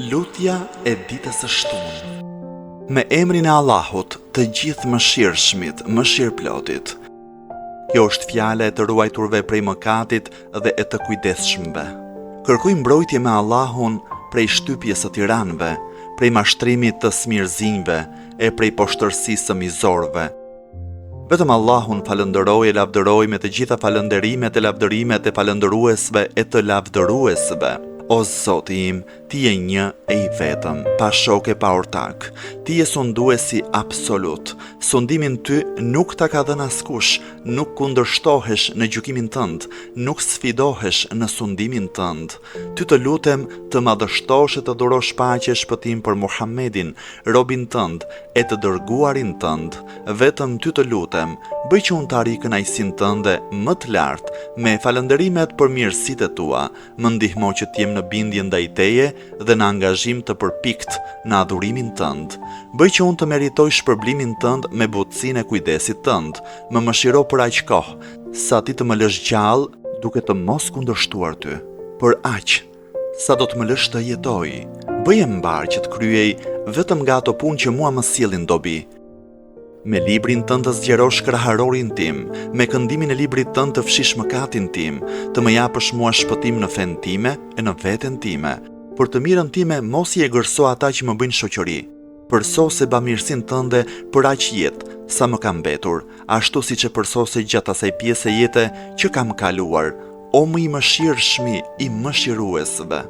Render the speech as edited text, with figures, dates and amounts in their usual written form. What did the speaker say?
Lutja e ditës së shtunë. Me emrin e Allahut, të gjithë mëshirshmit, mëshirplotit. Kjo është fjala e të ruajturve prej mëkatit dhe e të kujdesshmëve. Kërkoj mbrojtje me Allahun prej shtypjes së tiranëve, prej mashtrimit të smirëzinjve e prej poshtërsisë së mizorëve. Vetëm Allahun falënderoj e lavdëroj me të gjitha falënderimet e lavdërimet e falëndëruesve e të lavdëruesve. O Zoti im, ti je një e i vetëm, pa shoke pa ortak. Ti je sunduesi absolut. Sundimin ty nuk ta ka dhënë askush, nuk kundërshtohesh në gjykimin tënd, nuk sfidohesh në sundimin tënd. Ty të lutem të madhështosh e të dhurosh paqe e shpëtim për Muhammedin, robin tënd e të dërguarin tënd. Vetëm ty të lutem, bëj që unë të arri kënaqësinë tënde më të lartë, me falënderimet për mirësitë tua, më ndihmo që t'jem në bindje ndaj teje dhe në angazhim të përpikt në adhurimin tënd. Bëj që unë të meritoj shpërblimin tënd me butësinë e kujdesit tënd. Më mëshiro për aq kohë, sa ti të më lësh gjallë duke të mos kundërshtuar ty. Për aq, sa do të më lësh të jetoj. Bëje mbar që të kryej vetëm nga ato punë që mua më sjellin dobi. Me librin tënd të zgjerosh kraharorin tim, me këndimin e librit tënd të fshish mëkatin tim, të më japësh mua shpëtim në fen time e në veten time. Për të mirën time mos i egërso ata që më bëjnë shoqëri. Përsose bamirësinë tënde për aq jetë sa më ka mbetur, ashtu siç e përsose gjatë asaj pjese jete që kam kaluar, o më i mëshirshmi i mëshiruesve.